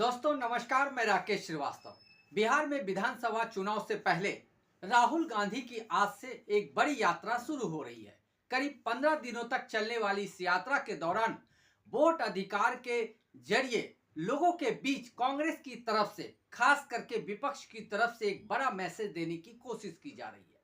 दोस्तों नमस्कार, मैं राकेश श्रीवास्तव। बिहार में विधानसभा चुनाव से पहले राहुल गांधी की आज से एक बड़ी यात्रा शुरू हो रही है। करीब 15 दिनों तक चलने वाली इस यात्रा के दौरान वोट अधिकार के जरिए लोगों के बीच कांग्रेस की तरफ से, खास करके विपक्ष की तरफ से एक बड़ा मैसेज देने की कोशिश की जा रही है।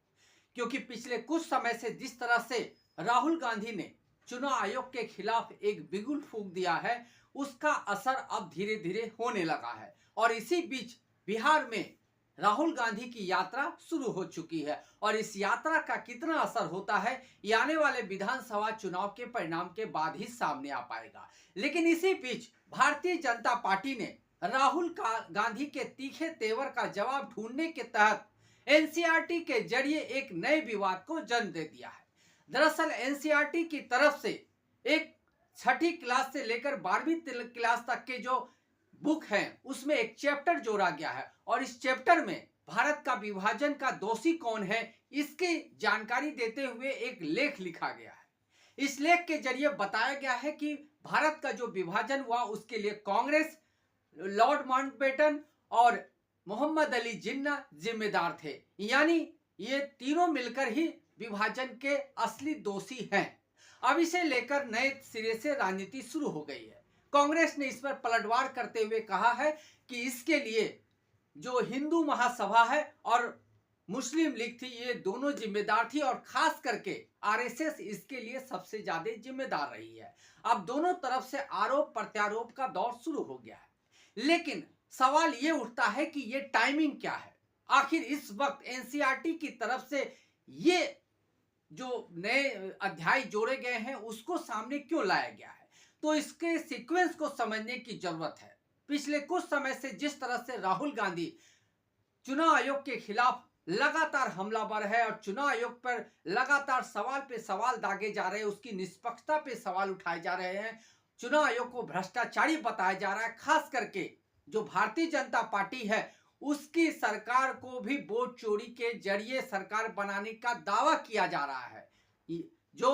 क्योंकि पिछले कुछ समय से जिस तरह से राहुल गांधी ने चुनाव आयोग के खिलाफ एक बिगुल फूंक दिया है, उसका असर अब धीरे धीरे होने लगा है। और इसी बीच बिहार में राहुल गांधी की यात्रा शुरू हो चुकी है और इस यात्रा का कितना असर होता है ये आने वाले विधानसभा चुनाव के परिणाम के बाद ही सामने आ पाएगा। लेकिन इसी बीच भारतीय जनता पार्टी ने राहुल गांधी के तीखे तेवर का जवाब ढूंढने के तहत एनसीईआरटी के जरिए एक नए विवाद को जन्म दे दिया है। दरअसल एनसीईआरटी की तरफ से एक छठी क्लास से लेकर 12वीं क्लास तक के जो बुक हैं उसमें एक चैप्टर जोड़ा गया है और इस चैप्टर में भारत का विभाजन का दोषी कौन है इसकी जानकारी देते हुए एक लेख लिखा गया है। इस लेख के जरिए बताया गया है कि भारत का जो विभाजन हुआ उसके लिए कांग्रेस, लॉर्ड माउंटबेटन और मोहम्मद अली जिन्ना जिम्मेदार थे। यानी ये तीनों मिलकर ही विभाजन के असली दोषी हैं। अब इसे लेकर नए सिरे से राजनीति शुरू हो गई है। कांग्रेस ने इस पर पलटवार करते हुए कहा है कि इसके लिए जो हिंदू महासभा है और मुस्लिम लीग थी, ये दोनों जिम्मेदार थी और खास करके आरएसएस इसके लिए सबसे ज्यादा जिम्मेदार रही है। अब दोनों तरफ से आरोप प्रत्यारोप का दौर शुरू हो गया है। लेकिन सवाल ये उठता है कि ये टाइमिंग क्या है। आखिर इस वक्त एनसीईआरटी की तरफ से ये जो नए अध्याय जोड़े गए हैं उसको सामने क्यों लाया गया है, तो इसके सीक्वेंस को समझने की जरूरत है। पिछले कुछ समय से जिस तरह से राहुल गांधी चुनाव आयोग के खिलाफ लगातार हमलावर है और चुनाव आयोग पर लगातार सवाल पे सवाल दागे जा रहे हैं, उसकी निष्पक्षता पे सवाल उठाए जा रहे हैं, चुनाव आयोग को भ्रष्टाचारी बताया जा रहा है। खास करके जो भारतीय जनता पार्टी है उसकी सरकार को भी वोट चोरी के जरिए सरकार बनाने का दावा किया जा रहा है। जो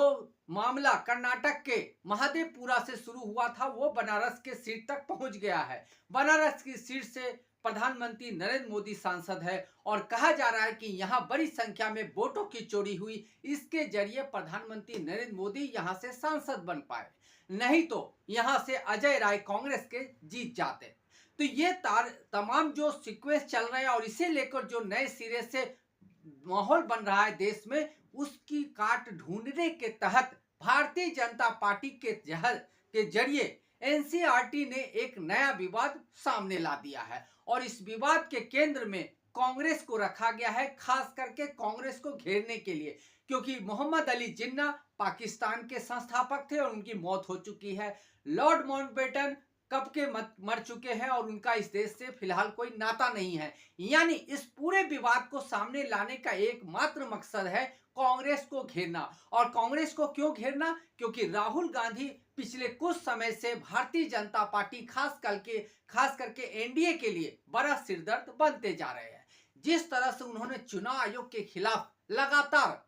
मामला कर्नाटक के महादेवपुरा से शुरू हुआ था वो बनारस के सीट तक पहुंच गया है। बनारस की सीट से प्रधानमंत्री नरेंद्र मोदी सांसद है और कहा जा रहा है कि यहां बड़ी संख्या में वोटों की चोरी हुई, इसके जरिए प्रधानमंत्री नरेंद्र मोदी यहां से सांसद बन पाए, नहीं तो यहां से अजय राय कांग्रेस के जीत जाते। तो ये तमाम जो सीक्वेंस चल रहे हैं और इसे लेकर जो नए सिरे से माहौल बन रहा है देश में, उसकी काट ढूंढने के तहत भारतीय जनता पार्टी के जरिए एनसीईआरटी ने एक नया विवाद सामने ला दिया है और इस विवाद के केंद्र में कांग्रेस को रखा गया है, खास करके कांग्रेस को घेरने के लिए। क्योंकि मोहम्मद अली जिन्ना पाकिस्तान के संस्थापक थे और उनकी मौत हो चुकी है। लॉर्ड माउंटबेटन कब के मर चुके हैं और उनका इस देश से फिलहाल कोई नाता नहीं है। यानी इस पूरे विवाद को सामने लाने का एकमात्र मकसद है कांग्रेस को घेरना। और कांग्रेस को क्यों घेरना? क्योंकि राहुल गांधी पिछले कुछ समय से भारतीय जनता पार्टी खास करके एनडीए के लिए बड़ा सिरदर्द बनते जा रहे हैं। जिस तरह से उन्होंने चुनाव आयोग के खिलाफ लगातार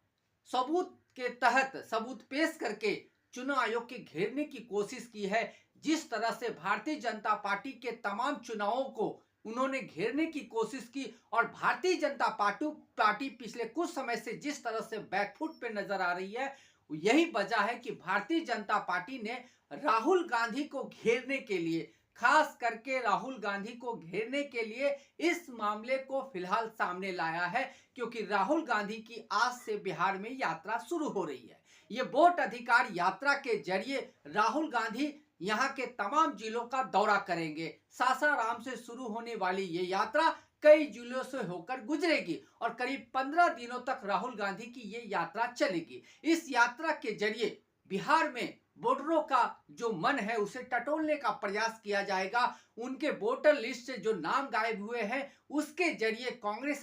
सबूत पेश करके चुनाव आयोग के घेरने की कोशिश की है, जिस तरह से भारतीय जनता पार्टी के तमाम चुनावों को उन्होंने घेरने की कोशिश की और भारतीय जनता पार्टी पिछले कुछ समय से जिस तरह से बैकफुट पे नजर आ रही है, यही वजह है कि भारतीय जनता पार्टी ने राहुल गांधी को घेरने के लिए, खास करके राहुल गांधी को घेरने के लिए इस मामले को फिलहाल सामने लाया है। क्योंकि राहुल गांधी की आज से बिहार में यात्रा शुरू हो रही है। ये वोट अधिकार यात्रा के जरिए राहुल गांधी यहाँ के तमाम जिलों का दौरा करेंगे। सासाराम से शुरू होने वाली ये यात्रा कई जिलों से होकर गुजरेगी और करीब 15 दिनों तक राहुल गांधी की ये यात्रा चलेगी। इस यात्रा के जरिए बिहार में वोटरों का जो मन है उसे टटोलने का प्रयास किया जाएगा। उनके वोटर लिस्ट से जो नाम गायब हुए हैं उसके जरिए कांग्रेस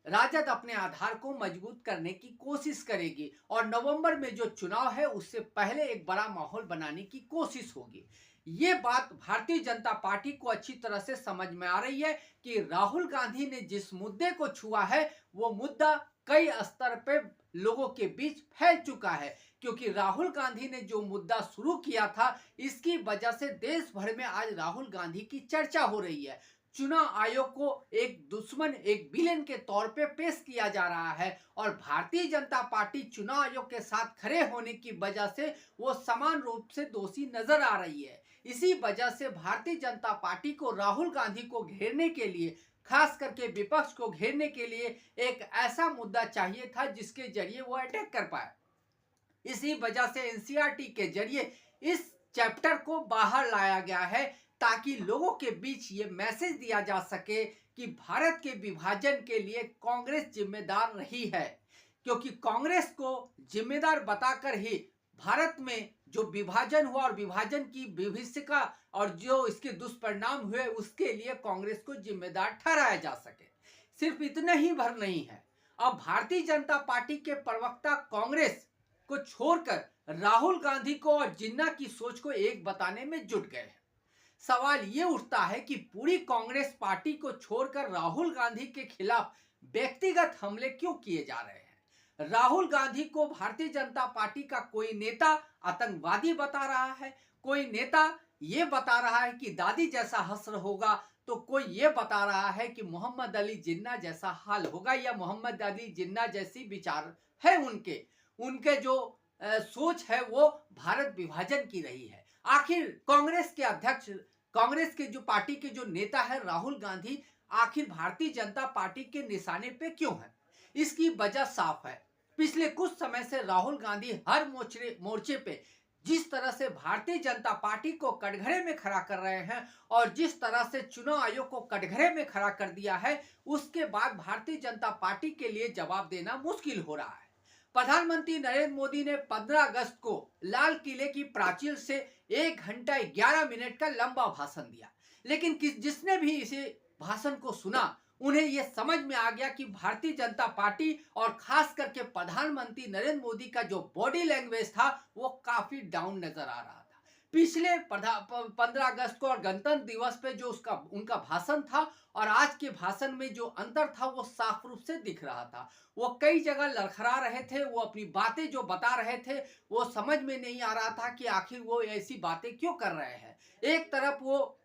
राजद अपने आधार को मजबूत करने की कोशिश करेगी और नवंबर में जो चुनाव है उससे पहले एक बड़ा माहौल बनाने की कोशिश होगी। ये बात भारतीय जनता पार्टी को अच्छी तरह से समझ में आ रही है कि राहुल गांधी ने जिस मुद्दे को छुआ है वो मुद्दा कई स्तर पे लोगों के बीच फैल चुका है, क्योंकि राहुल गांधी ने जो मुद्दा शुरू किया था, इसकी वजह से देश भर में आज राहुल गांधी की चर्चा हो रही है। चुनाव आयोग को एक दुश्मन, एक विलेन के तौर पे पेश किया जा रहा है और भारतीय जनता पार्टी चुनाव आयोग के साथ खड़े होने की वजह से वो समान रूप से दोषी नजर आ रही है। इसी वजह से भारतीय जनता पार्टी को राहुल गांधी को घेरने के लिए, खास करके विपक्ष को घेरने के लिए एक ऐसा मुद्दा चाहिए था जिसके जरिए वो अटैक कर पाए। इसी वजह से एनसीईआरटी के जरिए इस चैप्टर को बाहर लाया गया है, ताकि लोगों के बीच ये मैसेज दिया जा सके कि भारत के विभाजन के लिए कांग्रेस जिम्मेदार रही है, क्योंकि कांग्रेस को जिम्मेदार बताकर ही भारत में जो विभाजन हुआ और विभाजन की विभीषिका और जो इसके दुष्परिणाम हुए, उसके लिए कांग्रेस को जिम्मेदार ठहराया जा सके। सिर्फ इतना ही भर नहीं है, अब भारतीय जनता पार्टी के प्रवक्ता कांग्रेस को छोड़कर राहुल गांधी को और जिन्ना की सोच को एक बताने में जुट गए हैं। सवाल ये उठता है कि पूरी कांग्रेस पार्टी को छोड़कर राहुल गांधी के खिलाफ व्यक्तिगत हमले क्यों किए जा रहे हैं। राहुल गांधी को भारतीय जनता पार्टी का कोई नेता आतंकवादी बता रहा है, कोई नेता ये बता रहा है कि दादी जैसा हश्र होगा, तो कोई ये बता रहा है कि मोहम्मद अली जिन्ना जैसा हाल होगा, या मोहम्मद अली जिन्ना जैसी विचार है उनके जो सोच है वो भारत विभाजन की रही है। आखिर कांग्रेस के अध्यक्ष, कांग्रेस के जो पार्टी के जो नेता है राहुल गांधी, आखिर भारतीय जनता पार्टी के निशाने पे क्यों है? इसकी वजह साफ है। पिछले कुछ समय से राहुल गांधी हर मोर्चे पे जिस तरह से भारतीय जनता पार्टी को कटघरे में खड़ा कर रहे हैं और जिस तरह से चुनाव आयोग को कटघरे में खड़ा कर दिया है, उसके बाद भारतीय जनता पार्टी के लिए जवाब देना मुश्किल हो रहा है। प्रधानमंत्री नरेंद्र मोदी ने 15 अगस्त को लाल किले की प्राचीर से 1 घंटा 11 मिनट का लंबा भाषण दिया, लेकिन जिसने भी इसे भाषण को सुना, उन्हें यह समझ में आ गया कि भारतीय जनता पार्टी और खास करके प्रधानमंत्री नरेंद्र मोदी का जो बॉडी लैंग्वेज था वो काफी डाउन नजर आ रहा था। पिछले 15 अगस्त को और गणतंत्र दिवस पे जो उनका भाषण था और आज के भाषण में जो अंतर था वो साफ रूप से दिख रहा था। वो कई जगह लड़खड़ा रहे थे, वो अपनी बातें जो बता रहे थे वो समझ में नहीं आ रहा था कि आखिर वो ऐसी बातें क्यों कर रहे हैं। एक तरफ वो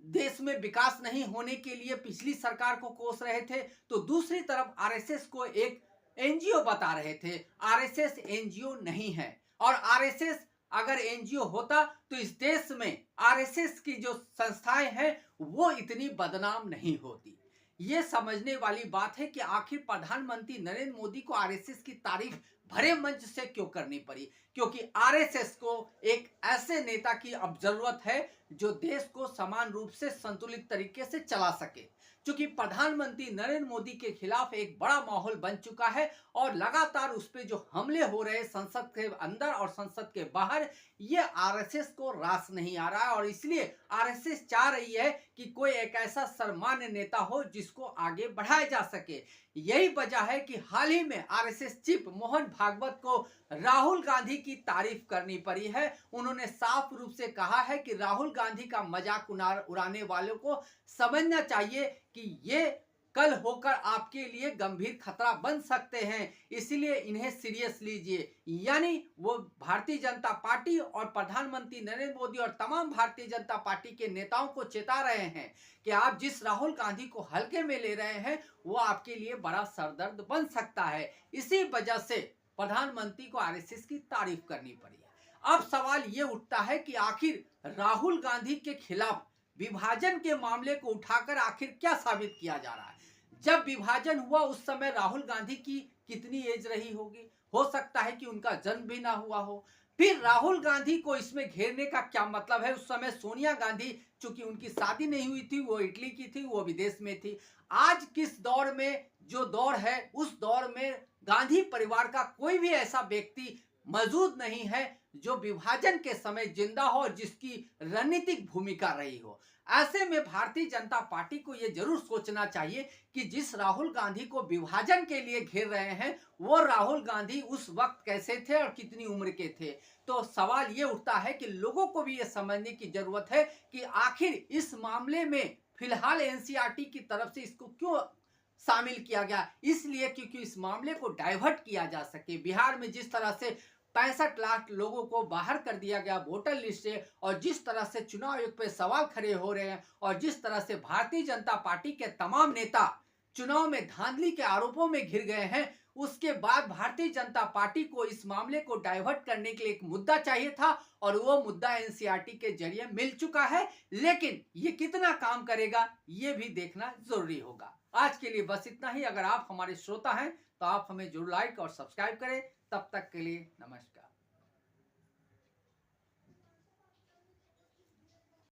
देश में विकास नहीं होने के लिए पिछली सरकार को कोस रहे थे, तो दूसरी तरफ आरएसएस को एक एनजीओ बता रहे थे। आरएसएस एनजीओ नहीं है, और आरएसएस अगर एनजीओ होता तो इस देश में आरएसएस की जो संस्थाएं हैं वो इतनी बदनाम नहीं होती। ये समझने वाली बात है कि आखिर प्रधानमंत्री नरेंद्र मोदी को आरएसएस की तारीफ भरे मंच से क्यों करनी पड़ी, क्योंकि आरएसएस को एक ऐसे नेता की अब जरूरत है जो देश को समान रूप से संतुलित तरीके से चला सके। क्योंकि प्रधानमंत्री नरेंद्र मोदी के खिलाफ एक बड़ा माहौल बन चुका है और लगातार उस पे जो हमले हो रहे संसद के अंदर और संसद के बाहर, ये आरएसएस को रास नहीं आ रहा है, और इसलिए आरएसएस चाह रही है कि कोई एक ऐसा सर्वमान्य नेता हो जिसको आगे बढ़ाया जा सके। यही वजह है कि हाल ही में आरएसएस चीफ मोहन भागवत को राहुल गांधी की तारीफ करनी पड़ी है। उन्होंने साफ रूप से कहा है कि राहुल गांधी का मजाक उड़ाने वालों को समझना चाहिए कि ये कल होकर आपके लिए गंभीर खतरा बन सकते हैं, इसलिए इन्हें सीरियस लीजिए। यानी वो भारतीय जनता पार्टी और प्रधानमंत्री नरेंद्र मोदी और तमाम भारतीय जनता पार्टी के नेताओं को चेता रहे हैं कि आप जिस राहुल गांधी को हल्के में ले रहे हैं वो आपके लिए बड़ा सरदर्द बन सकता है। इसी वजह से प्रधानमंत्री को आरएसएस की तारीफ करनी पड़ी है। अब सवाल ये उठता है कि आखिर राहुल गांधी के खिलाफ विभाजन के मामले को उठाकर आखिर क्या साबित किया जा रहा है। जब विभाजन हुआ उस समय राहुल गांधी की कितनी एज रही होगी, हो सकता है कि उनका जन्म भी ना हुआ हो। फिर राहुल गांधी को इसमें घेरने का क्या मतलब है। उस समय सोनिया गांधी, चूंकि उनकी शादी नहीं हुई थी, वो इटली की थी, वो विदेश में थी। आज किस दौर में जो दौर है उस दौर में गांधी परिवार का कोई भी ऐसा व्यक्ति मौजूद नहीं है जो विभाजन के समय जिंदा हो और जिसकी रणनीतिक भूमिका रही हो। ऐसे में भारतीय जनता पार्टी को यह जरूर सोचना चाहिए कि जिस राहुल गांधी को विभाजन के लिए घेर रहे हैं वो राहुल गांधी उस वक्त कैसे थे और कितनी उम्र के थे। तो सवाल ये उठता है कि लोगों को भी ये समझने की जरूरत है कि आखिर इस मामले में फिलहाल एनसीईआरटी की तरफ से इसको क्यों शामिल किया गया, इसलिए क्योंकि इस मामले को डाइवर्ट किया जा सके। बिहार में जिस तरह से 65 लाख लोगों को बाहर कर दिया गया वोटर लिस्ट से, और जिस तरह से चुनाव आयोग पे सवाल खड़े हो रहे हैं, और जिस तरह से भारतीय जनता पार्टी के तमाम नेता चुनाव में धांधली के आरोपों में घिर गए हैं, उसके बाद भारतीय जनता पार्टी को इस मामले को डाइवर्ट करने के लिए एक मुद्दा चाहिए था, और वो मुद्दा एनसीईआरटी के जरिए मिल चुका है। लेकिन ये कितना काम करेगा, ये भी देखना जरूरी होगा। आज के लिए बस इतना ही। अगर आप हमारे श्रोता हैं तो आप हमें जरूर लाइक और सब्सक्राइब करें। तब तक के लिए नमस्कार।